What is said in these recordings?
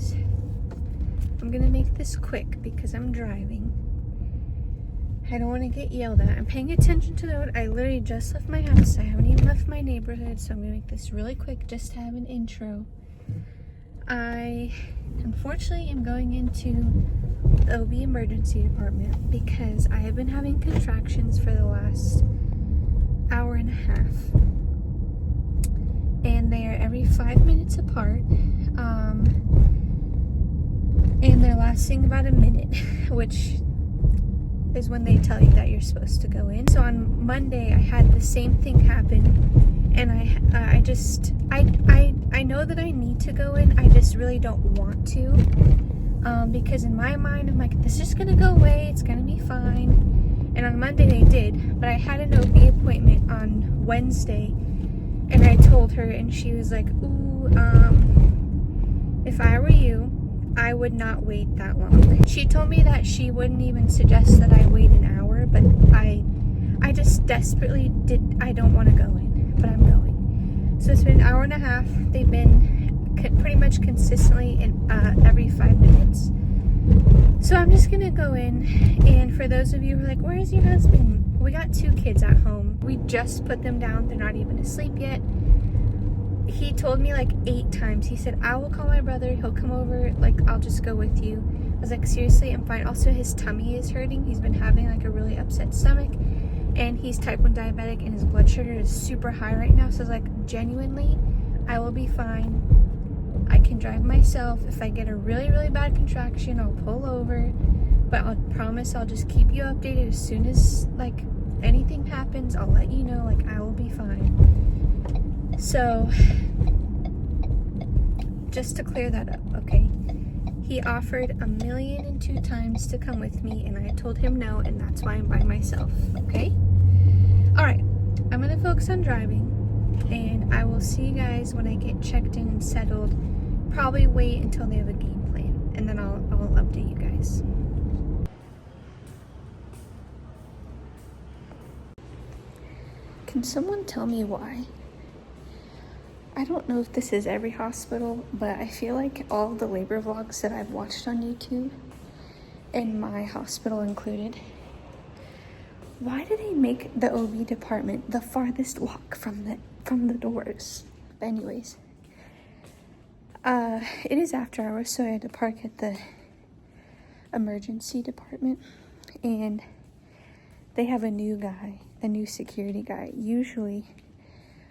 guys. I'm gonna make this quick because I'm driving. I don't want to get yelled at. I'm paying attention to the road. I literally just left my house. I haven't even left my neighborhood, so I'm gonna make this really quick just to have an intro. I unfortunately am going into the OB emergency department because I have been having contractions for the last hour and a half. And they are every 5 minutes apart. And they're lasting about a minute, which is when they tell you that you're supposed to go in. So on Monday, I had the same thing happen, and I know that I need to go in. I just really don't want to, because in my mind, I'm like, this is just gonna go away. It's gonna be fine. And on Monday they did, but I had an OB appointment on Wednesday, and I told her, and she was like, ooh, if I were you, I would not wait that long. She told me that she wouldn't even suggest that I wait an hour, but I just desperately I don't want to go in, but I'm going. So it's been an hour and a half. They've been pretty much consistently in every 5 minutes. So I'm just gonna go in, and for those of you who are like, where's your husband? We got 2 kids at home. We just put them down. They're not even asleep yet. He told me like 8 times. He said, I will call my brother. He'll come over. Like, I'll just go with you. I was like, seriously, I'm fine. Also, his tummy is hurting. He's been having like a really upset stomach. And he's type 1 diabetic, and his blood sugar is super high right now. So I was like, genuinely, I will be fine. I can drive myself. If I get a really, really bad contraction, I'll pull over. But I'll promise I'll just keep you updated as soon as like anything happens. I'll let you know. Like, I will be fine. So, just to clear that up, okay? He offered 1,000,002 times to come with me, and I told him no, and that's why I'm by myself, okay? Alright, I'm gonna focus on driving, and I will see you guys when I get checked in and settled. Probably wait until they have a game plan, and then I'll update you guys. Can someone tell me why? I don't know if this is every hospital, but I feel like all the labor vlogs that I've watched on YouTube, and my hospital included, why do they make the OB department the farthest walk from the doors? But anyways, it is after hours, so I had to park at the emergency department, and they have a new security guy. Usually,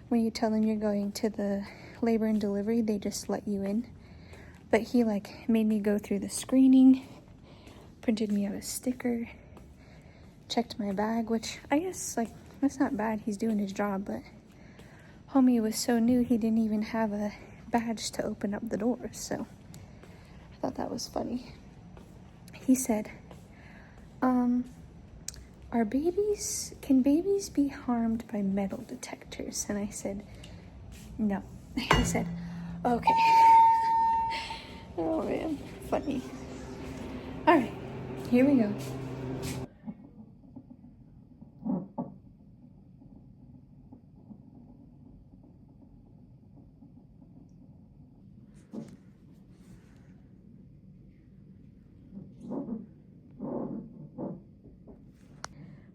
when you tell them you're going to the labor and delivery, they just let you in. But he like made me go through the screening, printed me out a sticker, checked my bag, which I guess like that's not bad. He's doing his job, but homie was so new he didn't even have a badge to open up the doors. So I thought that was funny. He said, can babies be harmed by metal detectors? And I said, no. He said, okay. Oh man, funny. All right, here we go.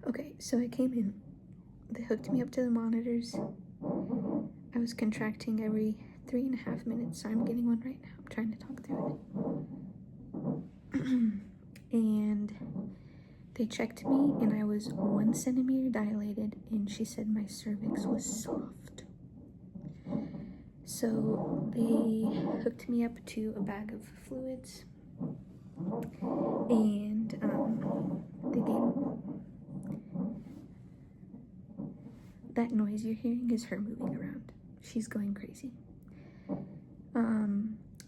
Okay, so I came in. They hooked me up to the monitors. I was contracting every 3.5 minutes, so I'm getting one right now. I'm trying to talk through it. And they checked me, and I was 1 centimeter dilated, and she said my cervix was soft. So they hooked me up to a bag of fluids, and they gave that noise you're hearing is her moving around. She's going crazy.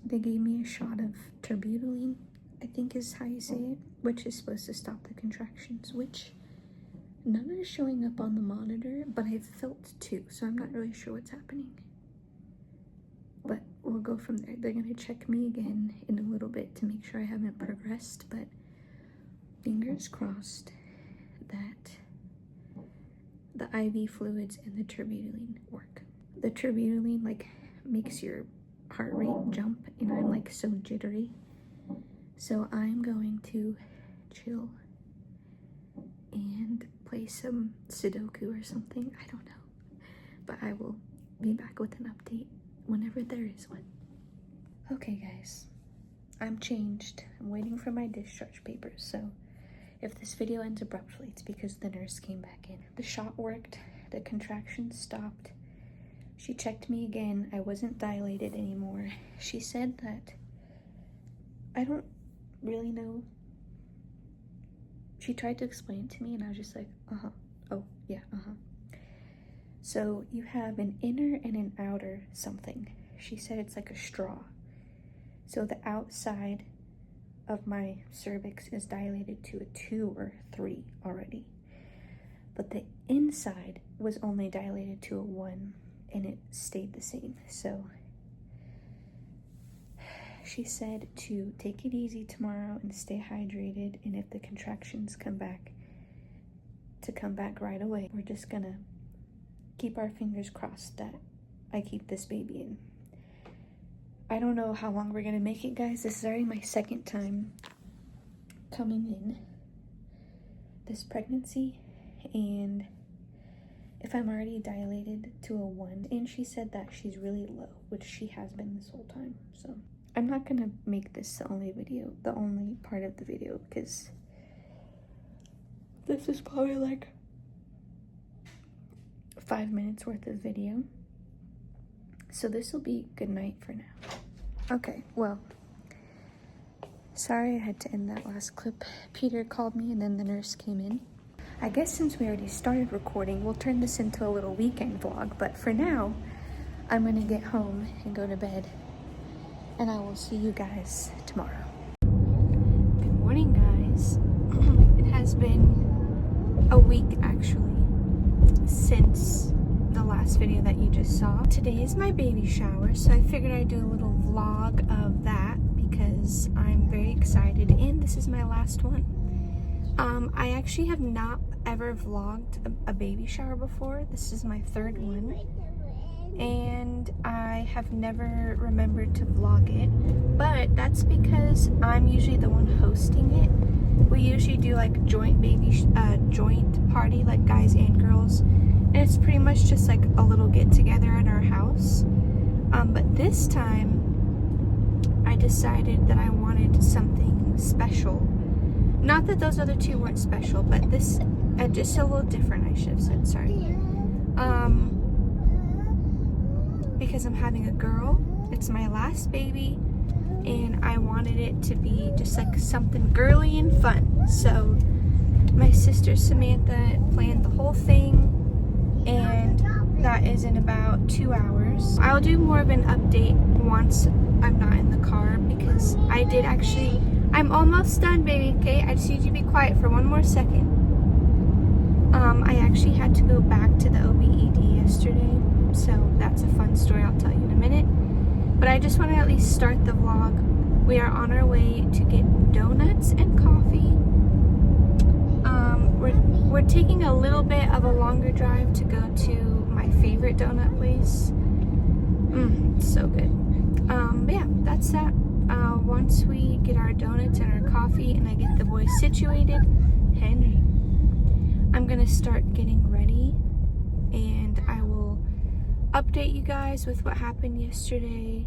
They gave me a shot of terbutaline, I think is how you say it, which is supposed to stop the contractions, which none are showing up on the monitor, but I've felt 2, so I'm not really sure what's happening. But we'll go from there. They're gonna check me again in a little bit to make sure I haven't progressed, but fingers crossed that the IV fluids and the terbutaline work. The terbutaline like makes your heart rate jump and I'm like so jittery. So I'm going to chill and play some Sudoku or something. I don't know. But I will be back with an update whenever there is one. Okay guys, I'm changed. I'm waiting for my discharge papers, so if this video ends abruptly, it's because the nurse came back in. The shot worked, the contractions stopped. She checked me again. I wasn't dilated anymore. She said that, I don't really know. She tried to explain it to me and I was just like, oh yeah, So you have an inner and an outer something. She said it's like a straw. So the outside of my cervix is dilated to a 2 or 3 already. But the inside was only dilated to a 1 and it stayed the same. So she said to take it easy tomorrow and stay hydrated, and if the contractions come back, to come back right away. We're just gonna keep our fingers crossed that I keep this baby in. I don't know how long we're gonna make it, guys. This is already my second time coming in this pregnancy, and if I'm already dilated to a 1, and she said that she's really low, which she has been this whole time, so I'm not gonna make this the only part of the video, because this is probably like 5 minutes worth of video. So this will be good night for now. Okay, well, sorry I had to end that last clip. Peter called me and then the nurse came in. I guess since we already started recording, we'll turn this into a little weekend vlog, but for now, I'm gonna get home and go to bed, and I will see you guys tomorrow. Good morning, guys. It has been a week, actually, since the last video that you just saw. Today is my baby shower, so I figured I'd do a little vlog of that because I'm very excited, and this is my last one. I actually have not ever vlogged a baby shower before. This is my 3rd one, and I have never remembered to vlog it, but that's because I'm usually the one hosting it. We usually do like joint party, like guys and girls, and it's pretty much just like a little get together at our house. But this time I decided that I wanted something special. Not that those other 2 weren't special, but this just a little different, I should have said, sorry. Because I'm having a girl, it's my last baby, and I wanted it to be just like something girly and fun. So my sister Samantha planned the whole thing, and that is in about 2 hours. I'll do more of an update once I'm not in the car, because I did actually, I'm almost done, baby, okay? I just need you to be quiet for 1 more second. I actually had to go back to the OB-ED yesterday, so that's a fun story I'll tell you in a minute. But I just want to at least start the vlog. We are on our way to get donuts and coffee. We're taking a little bit of a longer drive to go to my favorite donut place. It's so good. But yeah, that's that. Once we get our donuts and our coffee and I get the boys situated, Henry, I'm gonna start getting ready, and I will update you guys with what happened yesterday,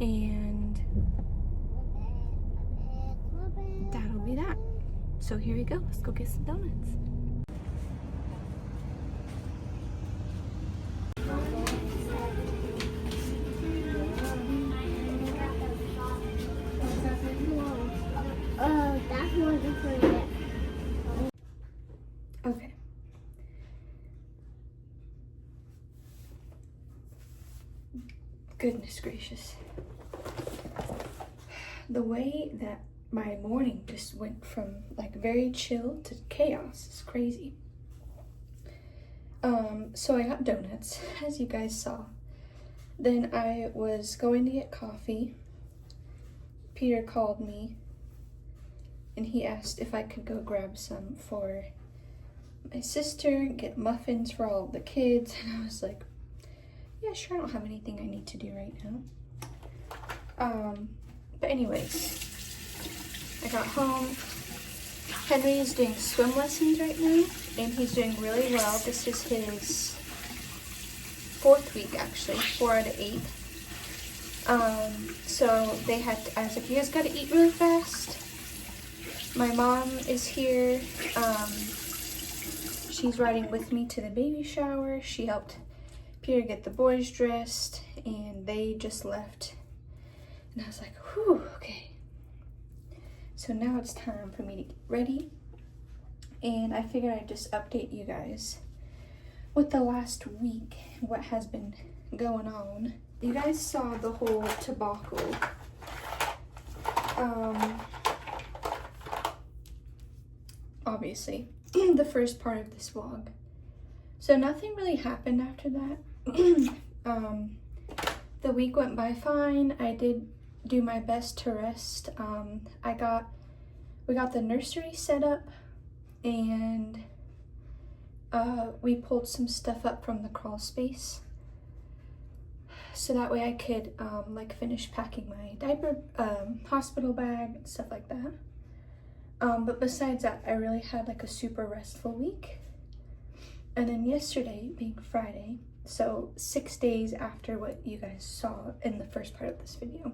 and that'll be that. So here we go, let's go get some donuts. Okay. Goodness gracious. The way that my morning just went from like very chill to chaos is crazy. So I got donuts, as you guys saw. Then I was going to get coffee. Peter called me and he asked if I could go grab some for my sister, get muffins for all of the kids, and I was like, yeah, sure, I don't have anything I need to do right now. But anyways, I got home. Henry is doing swim lessons right now, and he's doing really well. This is his 4th week, actually, 4 out of 8. So they had to, I was like, you guys gotta eat really fast. My mom is here. She's riding with me to the baby shower. She helped Peter get the boys dressed, and they just left. And I was like, whew, okay. So now it's time for me to get ready. And I figured I'd just update you guys with the last week, what has been going on. You guys saw the whole debacle. Obviously, the first part of this vlog. So nothing really happened after that. The week went by fine. I did do my best to rest. We got the nursery set up, and we pulled some stuff up from the crawl space, so that way I could like finish packing my diaper, hospital bag, and stuff like that. But besides that, I really had like a super restful week. And then yesterday, being Friday, so 6 days after what you guys saw in the first part of this video,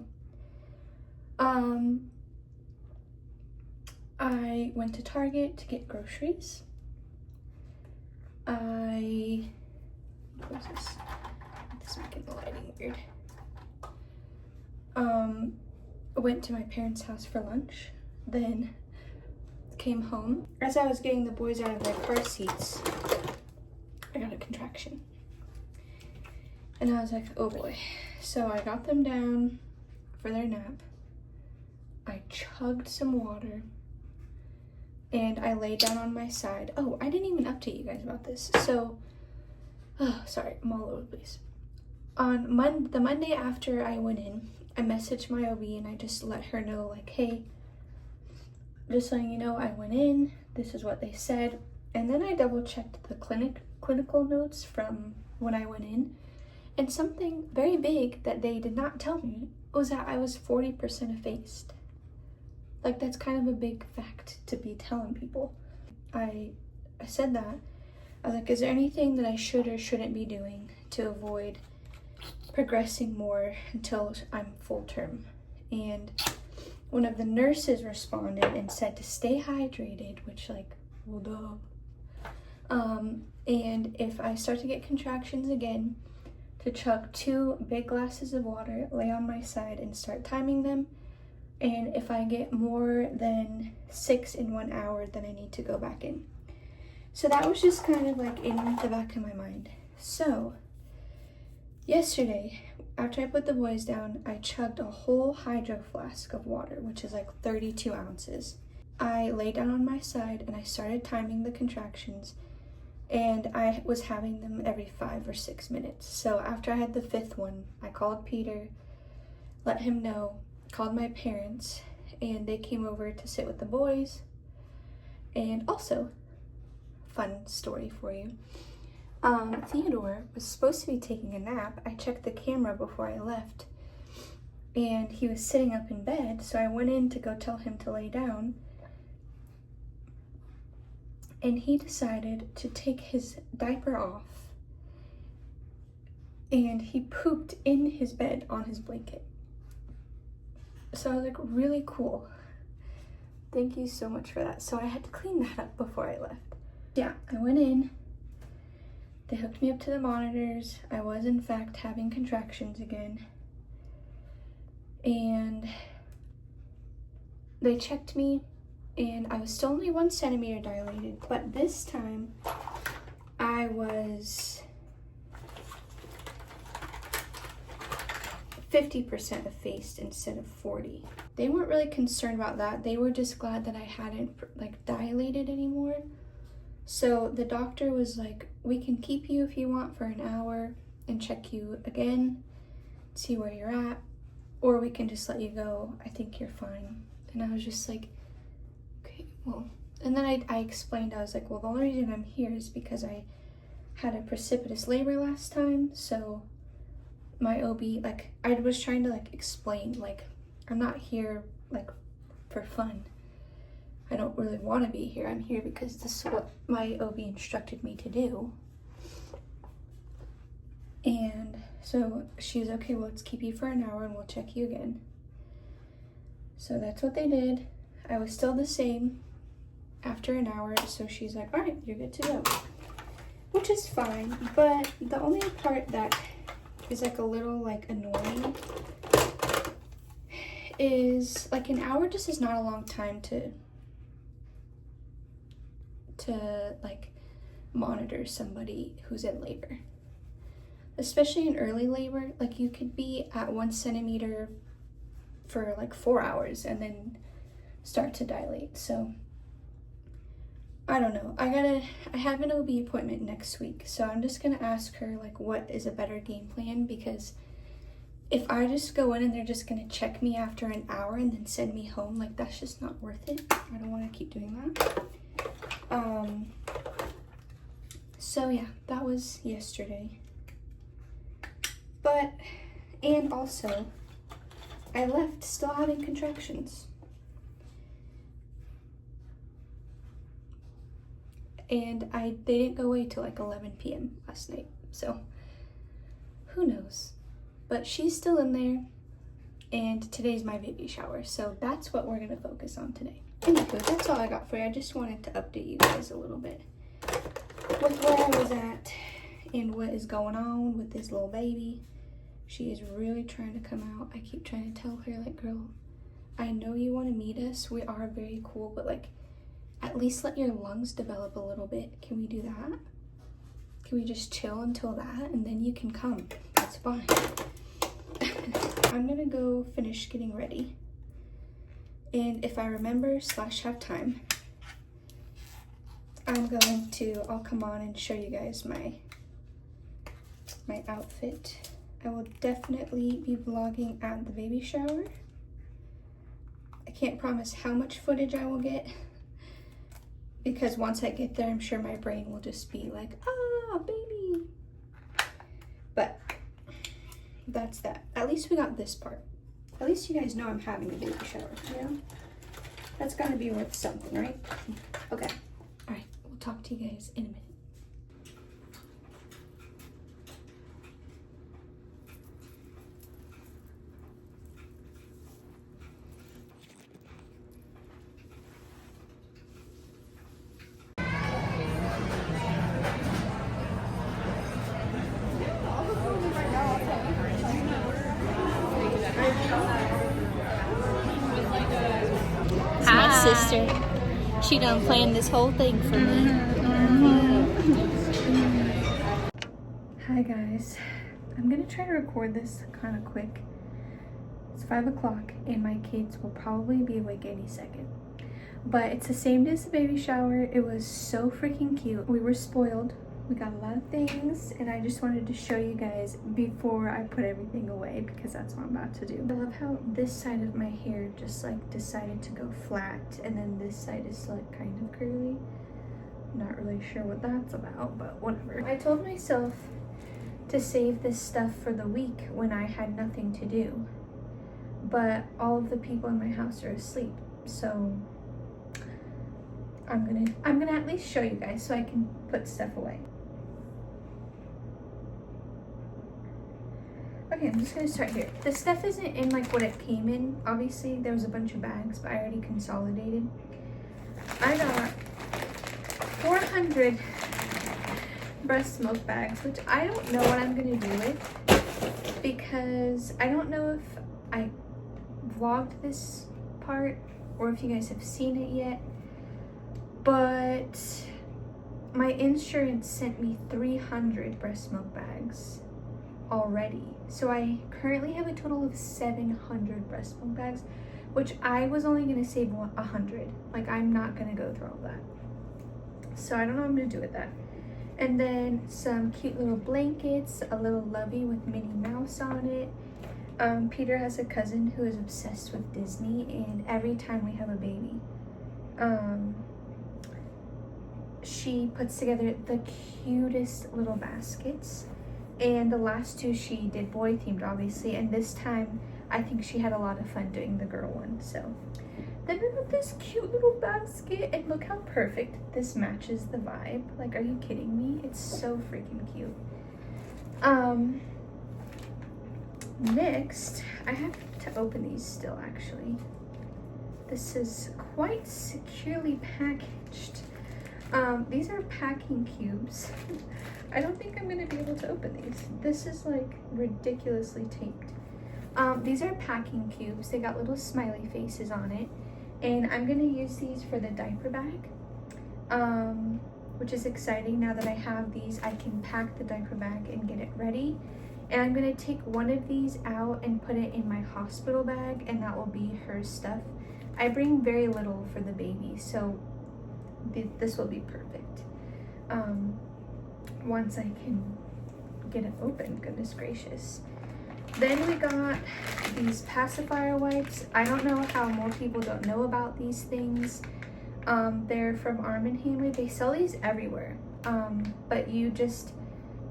I went to Target to get groceries. What was this? This is making the lighting weird. I went to my parents' house for lunch, then came home. As I was getting the boys out of their car seats, I got a contraction. And I was like, oh boy. So I got them down for their nap. I chugged some water, and I laid down on my side. Oh, I didn't even update you guys about this. So, sorry, I'm all over the place. On the Monday after I went in, I messaged my OB and I just let her know, like, hey, just letting you know I went in, this is what they said. And then I double checked the clinical notes from when I went in, and something very big that they did not tell me was that I was 40% effaced. Like, that's kind of a big fact to be telling people. I said that. I was like, is there anything that I should or shouldn't be doing to avoid progressing more until I'm full term? And one of the nurses responded and said to stay hydrated, which, like, well, duh. And if I start to get contractions again, to chug 2 big glasses of water, lay on my side, and start timing them. And if I get more than 6 in 1 hour, then I need to go back in. So that was just kind of like in the back of my mind. So yesterday, after I put the boys down, I chugged a whole hydro flask of water, which is like 32 ounces. I lay down on my side and I started timing the contractions, and I was having them every 5 or 6 minutes. So after I had the 5th one, I called Peter, let him know, called my parents, and they came over to sit with the boys. And also, fun story for you, Theodore was supposed to be taking a nap. I checked the camera before I left, and he was sitting up in bed, so I went in to go tell him to lay down, and he decided to take his diaper off, and he pooped in his bed on his blanket. So I was like, really cool. Thank you so much for that. So I had to clean that up before I left. Yeah, I went in. They hooked me up to the monitors. I was, in fact, having contractions again. And they checked me, and I was still only 1 centimeter dilated. But this time, I was 50% effaced instead of 40. They weren't really concerned about that. They were just glad that I hadn't like dilated anymore. So the doctor was like, we can keep you if you want for an hour and check you again, see where you're at, or we can just let you go. I think you're fine. And I was just like, okay, well. And then I explained, I was like, well, the only reason I'm here is because I had a precipitous labor last time, so my OB, like, I was trying to like explain, like, I'm not here like for fun. I don't really want to be here. I'm here because this is what my OB instructed me to do. And so she was okay, well, let's keep you for an hour and we'll check you again. So that's what they did. I was still the same after an hour, so she's like, all right, you're good to go. Which is fine, but the only part that is like a little like annoying is like an hour just is not a long time to like monitor somebody who's in labor. Especially in early labor, like you could be at 1 centimeter for like 4 hours and then start to dilate. So I don't know. I have an OB appointment next week, so I'm just gonna ask her like what is a better game plan, because if I just go in and they're just gonna check me after an hour and then send me home, like that's just not worth it. I don't want to keep doing that. So yeah, that was yesterday. But, and also, I left still having contractions. And they didn't go away till like 11 p.m. last night, so who knows. But she's still in there, and today's my baby shower, so that's what we're gonna focus on today. Anywho, that's all I got for you. I just wanted to update you guys a little bit with where I was at and what is going on with this little baby. She is really trying to come out. I keep trying to tell her, like, girl, I know you want to meet us. We are very cool, but like, at least let your lungs develop a little bit. Can we do that? Can we just chill until that and then you can come? That's fine. I'm gonna go finish getting ready. And if I remember / have time, I'll come on and show you guys my outfit. I will definitely be vlogging at the baby shower. I can't promise how much footage I will get, because once I get there, I'm sure my brain will just be like, ah, baby. But that's that. At least we got this part. At least you guys know I'm having a baby shower, you know? That's gotta be worth something, right? Okay. All right, we'll talk to you guys in a minute. Sister, she done planned this whole thing for me. Hi guys, I'm gonna try to record this kind of quick. It's 5 o'clock and my kids will probably be awake any second. But it's the same day as the baby shower. It was so freaking cute. We were spoiled. We got a lot of things, and I just wanted to show you guys before I put everything away, because that's what I'm about to do. I love how this side of my hair just like decided to go flat, and then this side is like kind of curly. Not really sure what that's about, but whatever. I told myself to save this stuff for the week when I had nothing to do, but all of the people in my house are asleep, so I'm gonna at least show you guys so I can put stuff away. Okay, I'm just gonna start here. This stuff isn't in like what it came in. Obviously, there was a bunch of bags, but I already consolidated. I got 400 breast milk bags, which I don't know what I'm gonna do with, because I don't know if I vlogged this part or if you guys have seen it yet, but my insurance sent me 300 breast milk bags already. So I currently have a total of 700 breast milk bags, which I was only gonna save 100. Like, I'm not gonna go through all that. So I don't know what I'm gonna do with that. And then some cute little blankets, a little lovey with Minnie Mouse on it. Peter has a cousin who is obsessed with Disney, and every time we have a baby, she puts together the cutest little baskets. And the last two she did boy themed, obviously, and this time I think she had a lot of fun doing the girl one. So then we got this cute little basket, and look how perfect this matches the vibe. Like, are you kidding me? It's so freaking cute. Next, I have to open these still, actually. This is quite securely packaged. These are packing cubes. I don't think I'm gonna be able to open these. This is like ridiculously taped. These are packing cubes. They got little smiley faces on it. And I'm gonna use these for the diaper bag, which is exciting. Now that I have these, I can pack the diaper bag and get it ready. And I'm gonna take one of these out and put it in my hospital bag, and that will be her stuff. I bring very little for the baby, so this will be perfect. Once I can get it open, goodness gracious. Then we got these pacifier wipes. I don't know how more people don't know about these things. They're from Arm & Hammer. They sell these everywhere. But you just,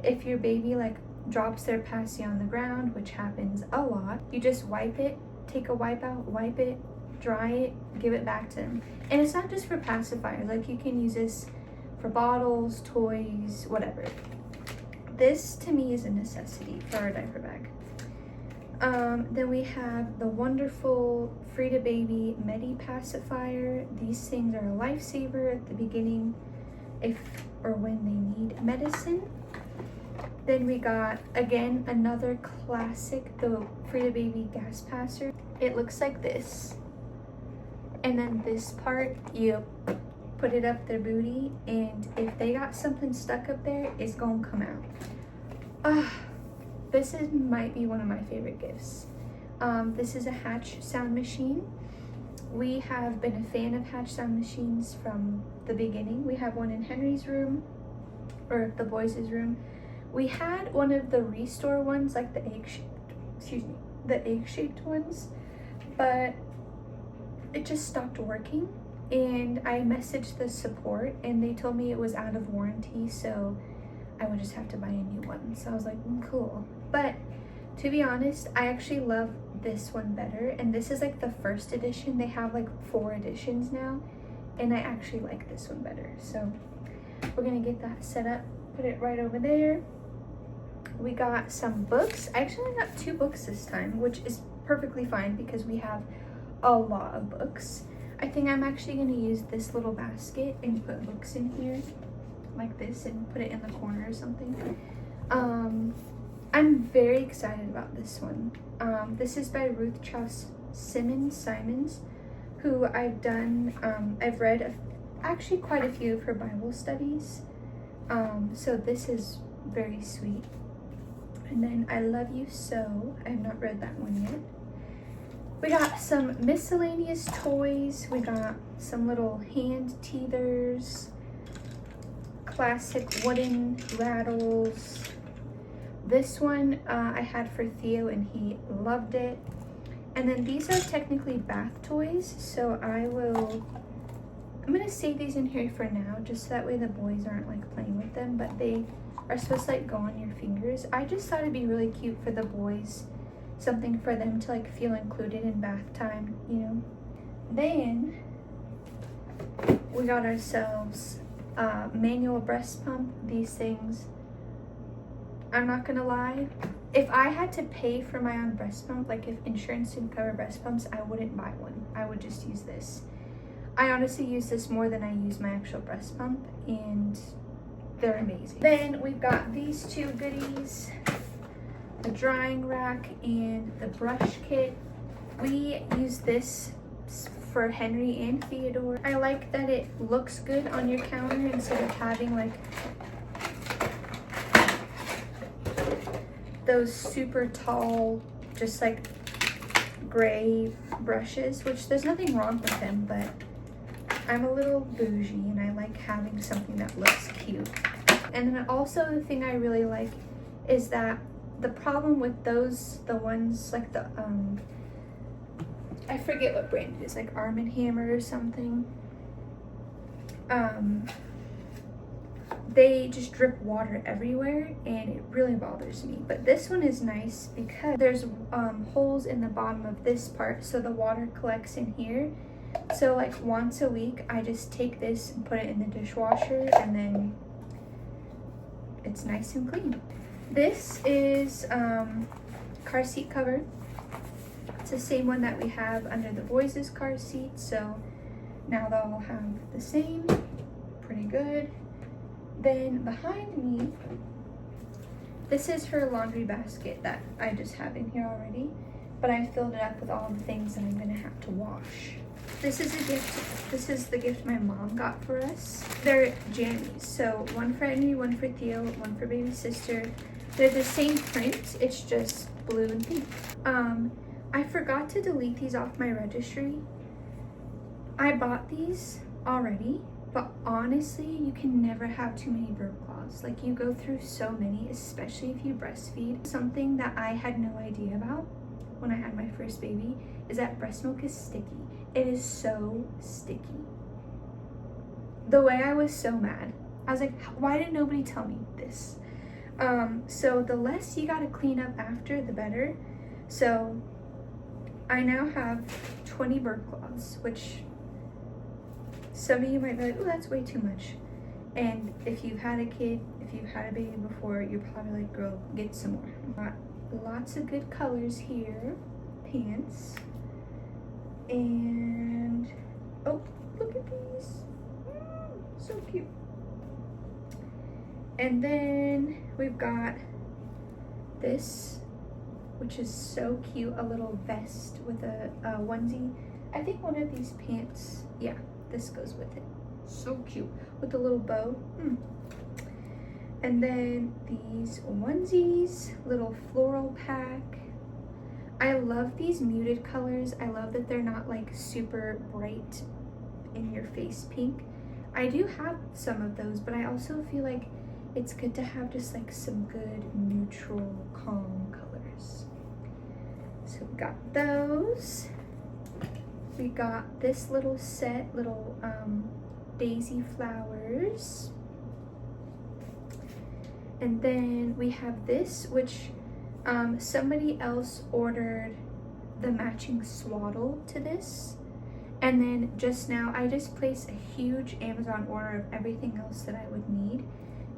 if your baby like drops their passy on the ground, which happens a lot, you just wipe it, take a wipe out, wipe it, dry it, give it back to them. And it's not just for pacifiers. Like, you can use this for bottles, toys, whatever. This to me is a necessity for our diaper bag. Then we have the wonderful Frida Baby Medi pacifier. These things are a lifesaver at the beginning if or when they need medicine. Then we got, again, another classic, the Frida Baby gas passer. It looks like this. And then this part, you put it up their booty, and if they got something stuck up there, it's gonna come out. This might be one of my favorite gifts. This is a Hatch sound machine. We have been a fan of Hatch sound machines from the beginning. We have one in Henry's room, or the boys' room. We had one of the Restore ones, like the egg-shaped ones, but it just stopped working. And I messaged the support, and they told me it was out of warranty, so I would just have to buy a new one. So I was like, cool. But to be honest, I actually love this one better, and this is like the first edition. They have like 4 editions now, and I actually like this one better. So we're gonna get that set up, put it right over there. We got some books. I actually got 2 books this time, which is perfectly fine because we have a lot of books. I think I'm actually going to use this little basket and put books in here like this and put it in the corner or something. I'm very excited about this one. This is by Ruth Chase Simons, who I've read actually quite a few of her Bible studies. So this is very sweet. And then I Love You So. I have not read that one yet. We got some miscellaneous toys. We got some little hand teethers, classic wooden rattles. This one I had for Theo, and he loved it. And then these are technically bath toys, so I'm gonna save these in here for now, just so that way the boys aren't like playing with them, but they are supposed to like go on your fingers. I just thought it'd be really cute for the boys, something for them to like feel included in bath time, you know. Then we got ourselves manual breast pump. These things, I'm not gonna lie, if I had to pay for my own breast pump, like if insurance didn't cover breast pumps, I wouldn't buy one. I would just use this. I honestly use this more than I use my actual breast pump, and they're amazing. Then we've got these 2 goodies, the drying rack and the brush kit. We use this for Henry and Theodore. I like that it looks good on your counter instead of having like those super tall, just like gray brushes, which there's nothing wrong with them, but I'm a little bougie and I like having something that looks cute. And then also the thing I really like is that the problem with those, the ones like the, I forget what brand it is, like Arm & Hammer or something. they just drip water everywhere and it really bothers me. But this one is nice because there's holes in the bottom of this part, so the water collects in here. So like once a week I just take this and put it in the dishwasher, and then it's nice and clean. This is car seat cover. It's the same one that we have under the boys' car seat, so now they'll have the same. Pretty good. Then behind me, this is her laundry basket that I just have in here already, but I filled it up with all the things that I'm gonna have to wash. This is a gift. This is the gift my mom got for us. They're jammies, so one for Henry, one for Theo, one for baby sister. They're the same print, it's just blue and pink. I forgot to delete these off my registry. I bought these already, but honestly, you can never have too many burp cloths. Like, you go through so many, especially if you breastfeed. Something that I had no idea about when I had my first baby is that breast milk is sticky. It is so sticky. The way I was so mad, I was like, why did nobody tell me this? So the less you gotta clean up after, the better. So I now have 20 burp cloths, which some of you might be like, oh, that's way too much. And if you've had a kid, if you've had a baby before, you're probably like, girl, get some more. Got lots of good colors here. Pants. And, oh, look at these. So cute. And then we've got this, which is so cute, a little vest with a onesie. I think one of these pants, yeah, this goes with it. So cute, with a little bow. And then these onesies, little floral pack. I love these muted colors. I love that they're not like super bright in your face pink. I do have some of those, but I also feel like it's good to have just like some good neutral, calm colors. So we got those. We got this little set, little daisy flowers. And then we have this, which somebody else ordered the matching swaddle to this. And then just now, I just placed a huge Amazon order of everything else that I would need.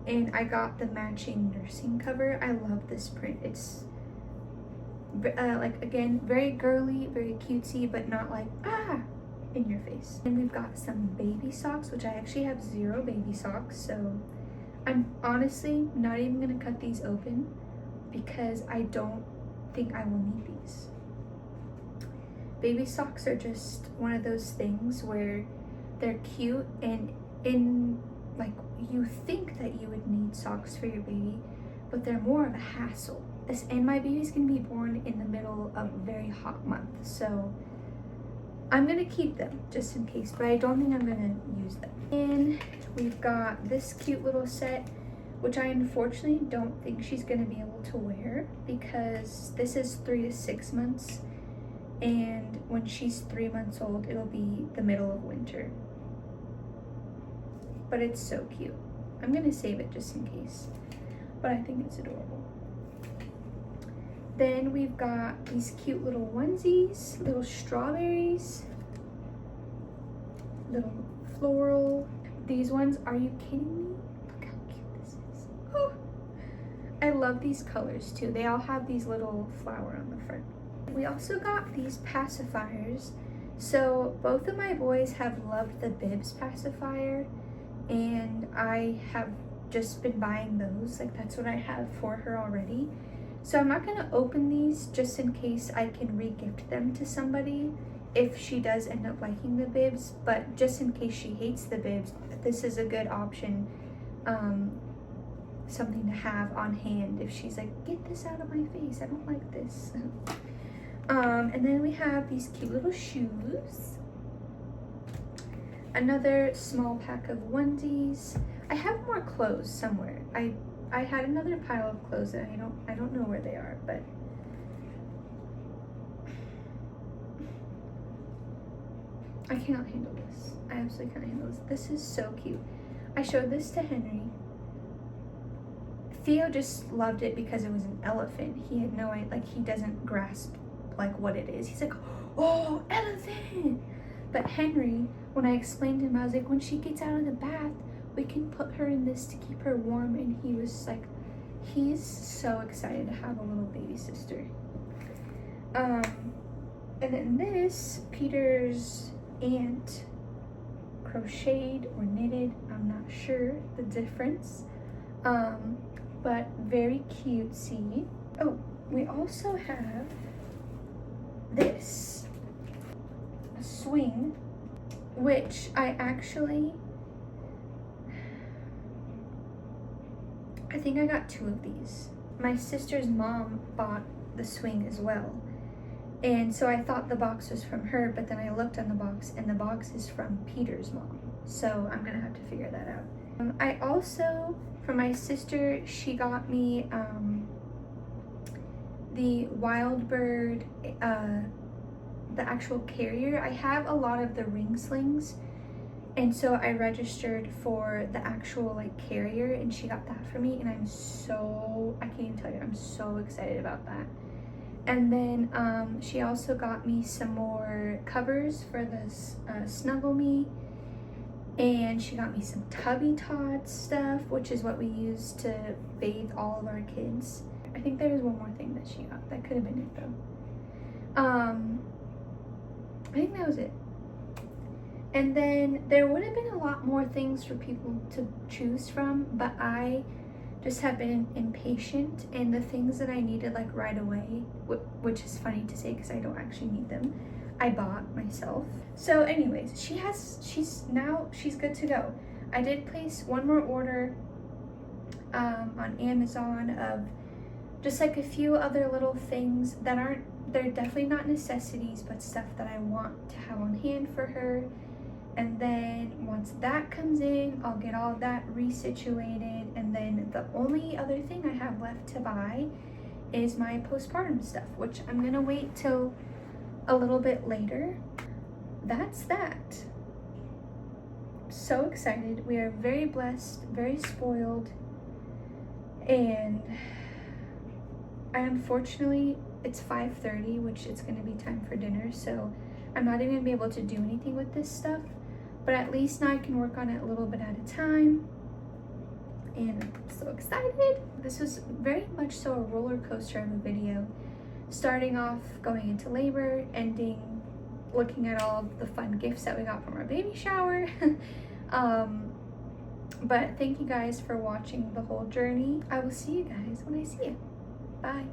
And I got the matching nursing cover. I love this print. It's like, again, very girly, very cutesy, but not like, in your face. And we've got some baby socks, which I actually have 0 baby socks. So I'm honestly not even gonna cut these open because I don't think I will need these. Baby socks are just one of those things where they're cute, and in like, you think that you would need socks for your baby, but they're more of a hassle. And my baby's gonna be born in the middle of a very hot month, so I'm gonna keep them just in case, but I don't think I'm gonna use them. And we've got this cute little set, which I unfortunately don't think she's gonna be able to wear because this is 3 to 6 months, and when she's 3 months old, it'll be the middle of winter. But it's so cute. I'm gonna save it just in case, but I think it's adorable. Then we've got these cute little onesies, little strawberries, little floral. These ones, are you kidding me? Look how cute this is. Oh, I love these colors too. They all have these little flower on the front. We also got these pacifiers. So both of my boys have loved the Bibs pacifier, and I have just been buying those. Like, that's what I have for her already. So I'm not gonna open these just in case I can re-gift them to somebody if she does end up liking the Bibs, but just in case she hates the Bibs, this is a good option, something to have on hand if she's like, get this out of my face, I don't like this. And then we have these cute little shoes. Another small pack of onesies. I have more clothes somewhere. I had another pile of clothes and I don't know where they are, but I cannot handle this. I absolutely cannot handle this. This is so cute. I showed this to Henry Theo just loved it because it was an elephant. He had no idea, like he doesn't grasp like what it is. He's like, oh, elephant. But Henry, when I explained to him, I was like, when she gets out of the bath, we can put her in this to keep her warm. And he was like, he's so excited to have a little baby sister. And then this, Peter's aunt crocheted or knitted, I'm not sure the difference, but very cutesy. Oh, we also have this, a swing, which I think I got 2 of these. My sister's mom bought the swing as well. And so I thought the box was from her, but then I looked on the box and the box is from Peter's mom. So I'm gonna have to figure that out. I also, for my sister, she got me the Wild Bird, the actual carrier. I have a lot of the ring slings, and so I registered for the actual like carrier, and she got that for me, and I can't even tell you, I'm so excited about that. And then she also got me some more covers for this Snuggle Me. And she got me some Tubby Tots stuff, which is what we use to bathe all of our kids. I think there was one more thing that she got. That could have been it though. I think that was it. And then there would have been a lot more things for people to choose from, but I just have been impatient, and the things that I needed like right away, which is funny to say because I don't actually need them, I bought myself. So anyways, she's good to go. I did place one more order on Amazon of just like a few other little things that they're definitely not necessities, but stuff that I want to have on hand for her. And then once that comes in, I'll get all that resituated. And then the only other thing I have left to buy is my postpartum stuff, which I'm gonna wait till a little bit later. That's that. So excited. We are very blessed, very spoiled. And unfortunately, it's 5:30, which it's gonna be time for dinner. So I'm not even gonna be able to do anything with this stuff. But at least now I can work on it a little bit at a time. And I'm so excited. This was very much so a roller coaster of a video. Starting off going into labor, ending looking at all the fun gifts that we got from our baby shower. But thank you guys for watching the whole journey. I will see you guys when I see you. Bye.